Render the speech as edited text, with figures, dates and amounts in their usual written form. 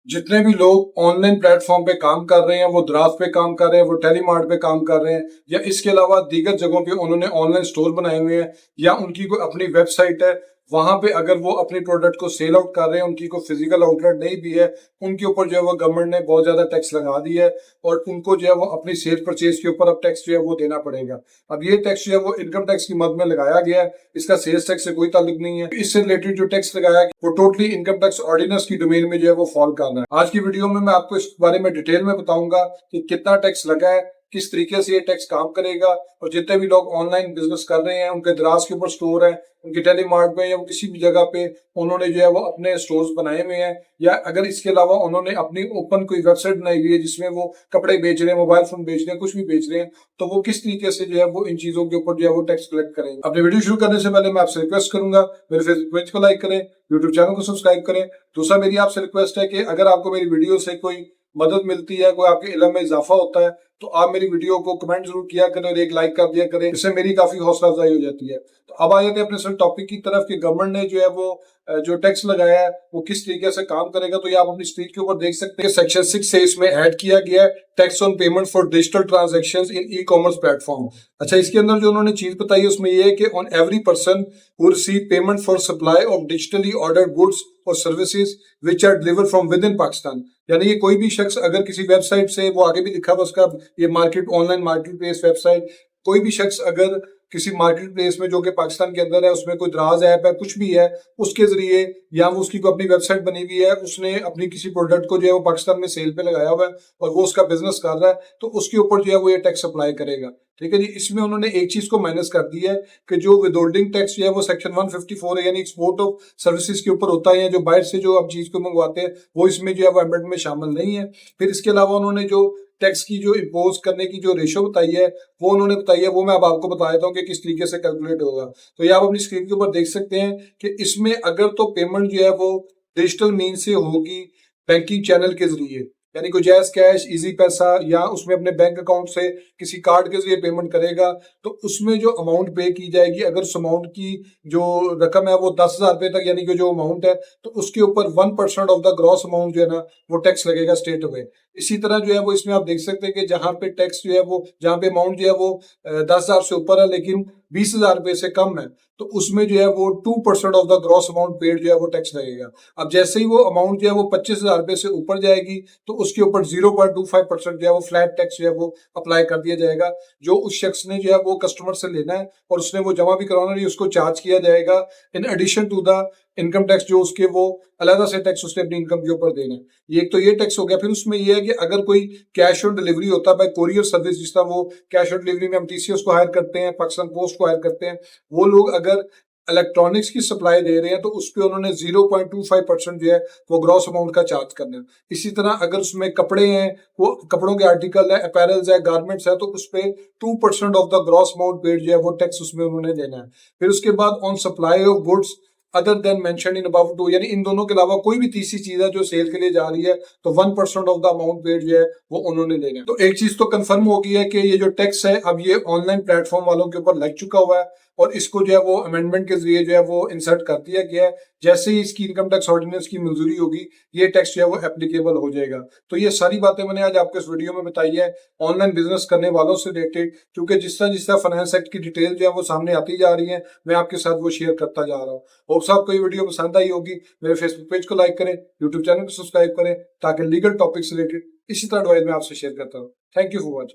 जितने भी लोग ऑनलाइन प्लेटफॉर्म पे काम कर रहे हैं, वो द्रास पे काम कर रहे हैं, वो टेलीमार्ट पे काम कर रहे हैं, या इसके अलावा दीगर जगहों पे उन्होंने ऑनलाइन स्टोर बनाए हुए हैं, या उनकी कोई अपनी वेबसाइट है, वहां पे अगर वो अपने प्रोडक्ट को सेल आउट कर रहे हैं, उनकी कोई फिजिकल आउटलेट नहीं भी है, उनके ऊपर जो है वो गवर्नमेंट ने बहुत ज्यादा टैक्स लगा दिया है, और उनको जो है वो अपनी सेल परचेज के ऊपर अब टैक्स जो है वो देना पड़ेगा। अब ये टैक्स जो है वो इनकम टैक्स की मद में लगाया गया है, इसका सेल्स टैक्स से कोई ताल्लुक नहीं है। इससे रिलेटेड जो टैक्स लगाया है वो टोटली इनकम टैक्स ऑर्डिनेंस की डोमेन में जो है वो फॉल करना है। आज की वीडियो में मैं आपको इस बारे में डिटेल में बताऊंगा कि कितना टैक्स लगा है, किस तरीके से ये टैक्स काम करेगा, और जितने भी लोग ऑनलाइन बिजनेस कर रहे हैं, उनके दराज के ऊपर स्टोर है, उनके टेलीमार्ट में या किसी भी जगह पे उन्होंने जो है वो अपने स्टोर्स बनाए हुए हैं, या अगर इसके अलावा उन्होंने अपनी ओपन कोई वेबसाइट बनाई हुई है जिसमें वो कपड़े बेच रहे हैं, मोबाइल फोन बेच रहे हैं, कुछ भी बेच रहे हैं, तो वो किस तरीके से जो है वो इन चीजों के ऊपर जो है वो टैक्स कलेक्ट करेंगे। अपनी वीडियो शुरू करने से पहले मैं आपसे रिक्वेस्ट करूंगा, मेरे फेसबुक पेज को लाइक करें, यूट्यूब चैनल को सब्सक्राइब करें। दूसरा मेरी आपसे रिक्वेस्ट है कि अगर आपको मेरी वीडियो से कोई मदद मिलती है, कोई आपके इल्म में इजाफा होता है, तो आप मेरी वीडियो को कमेंट जरूर किया करें और एक लाइक कर दिया करें, इससे मेरी काफी हौसला अफजाई हो जाती है। तो अब आ जाते हैं अपने टॉपिक की तरफ कि गवर्नमेंट ने जो है वो जो टैक्स लगाया है वो किस तरीके से काम करेगा। तो ये आप अपनी स्क्रीन के ऊपर देख सकते हैं, सेक्शन 6 से इसमें ऐड किया गया है tax on payment for digital transactions in e commerce platform. अच्छा, इसके अंदर जो उन्होंने चीज बताई है उसमें ये है कि on every person who receive payment for supply of digitally ordered goods और services which are delivered from within Pakistan. यानी कि कोई भी शख्स अगर किसी वेबसाइट से, वो आगे भी लिखा हुआ उसका, ये market online market place website, कोई भी शख्स अगर किसी मार्केट प्लेस में जो कि पाकिस्तान के अंदर है, उसमें कोई दराज ऐप है, कुछ भी है, उसके जरिए या वो उसकी कोई अपनी वेबसाइट बनी हुई है, उसने अपनी किसी प्रोडक्ट को जो है वो पाकिस्तान में सेल पे लगाया हुआ है और वो उसका बिजनेस कर रहा है, तो उसके ऊपर जो है वो ये टैक्स अप्लाई करेगा। ठीक है जी। इसमें उन्होंने एक चीज को माइनस कर दी है कि जो विदहोल्डिंग टैक्स जो है वो सेक्शन 154 है, यानी एक्सपोर्ट ऑफ सर्विसेज के ऊपर होता है, या जो बाहर से जो आप चीज को मंगवाते हैं वो इसमें जो है वो अमेंडमेंट में शामिल नहीं है। फिर इसके अलावा उन्होंने जो टैक्स की जो इम्पोज करने की जो रेशो बताई है वो उन्होंने बताई है, वो मैं अब आपको बता देता हूँ कि किस तरीके से कैलकुलेट होगा। तो ये आप अपनी स्क्रीन के ऊपर देख सकते हैं कि इसमें अगर तो पेमेंट जो है वो डिजिटल मीन से होगी, बैंकिंग चैनल के जरिए, यानी कोई जैस कैश, इजी पैसा, या उसमें अपने बैंक अकाउंट से किसी कार्ड के जरिए पेमेंट करेगा, तो उसमें जो अमाउंट पे की जाएगी, अगर उस अमाउंट की जो रकम है वो 10,000 रुपए तक, यानी कि जो अमाउंट है, तो उसके ऊपर 1% ऑफ द ग्रॉस अमाउंट जो है ना वो टैक्स लगेगा स्टेट अवे। इसी तरह जो है वो इसमें आप देख सकते हैं कि जहां पे टैक्स जो है वो, जहां पे अमाउंट जो है वो 10,000 से ऊपर है लेकिन 20,000 रुपए से कम है, तो उसमें जो है वो 2% of the gross amount paid जो है वो टैक्स लगेगा। अब जैसे ही वो अमाउंट जो है वो 25,000 रुपए से ऊपर जाएगी, तो उसके ऊपर 0.25% जो है वो फ्लैट टैक्स जो है वो अप्लाई कर दिया जाएगा, जो उस शख्स ने जो है वो कस्टमर से लेना है और उसने वो जमा भी करवाना नहीं, उसको चार्ज किया जाएगा in addition to the income tax, जो उसके वो अलग से टैक्स उसने अपनी इनकम के ऊपर देना है। ये एक तो ये टैक्स हो गया। फिर उसमें ये है कि अगर कोई कैश ऑन डिलीवरी होता है बाय कोरियर सर्विस, जिस तरह वो कैश ऑन डिलीवरी में हम टीसीएस को हायर करते हैं, पाकिस्तान पोस्ट को हायर करते हैं, वो लोग अगर इलेक्ट्रॉनिक्स की सप्लाई दे रहे हैं तो उस पर उन्होंने 0.25% जो है वो ग्रॉस अमाउंट का चार्ज करना है। इसी तरह अगर उसमें कपड़े हैं, वो कपड़ों के आर्टिकल है, अपैरल्स है, गारमेंट्स है, तो उस पर 2% of the gross amount paid जो है वो टैक्स उसमें उन्होंने देना है। फिर उसके बाद on supply of goods other than mention in above two, यानी इन दोनों के अलावा कोई भी तीसरी चीज है जो सेल के लिए जा रही है, तो 1% ऑफ द अमाउंट पेड जो है वो उन्होंने देना है। तो एक चीज तो कंफर्म हो गई है कि ये जो टैक्स है अब ये ऑनलाइन प्लेटफॉर्म वालों के ऊपर लग चुका हुआ है, और इसको जो है वो अमेंडमेंट के जरिए जो है वो इंसर्ट कर दिया गया है। जैसे ही इसकी इनकम टैक्स ऑर्डिनेंस की मंजूरी होगी, ये टैक्स जो है वो एप्लीकेबल हो जाएगा। तो ये सारी बातें मैंने आज आपको इस वीडियो में बताई है ऑनलाइन बिजनेस करने वालों से रिलेटेड, क्योंकि जिस तरह फाइनेंस एक्ट की डिटेल जो है वो सामने आती जा रही है, मैं आपके साथ वो शेयर करता जा रहा हूँ। होप सो आपको ये वीडियो पसंद आई होगी। मेरे फेसबुक पेज को लाइक करें, यूट्यूब चैनल को सब्सक्राइब करें, ताकि लीगल टॉपिक से रिलेटेड इसी तरह एडवाइस मैं आपसे शेयर करता हूँ। Thank you for watching.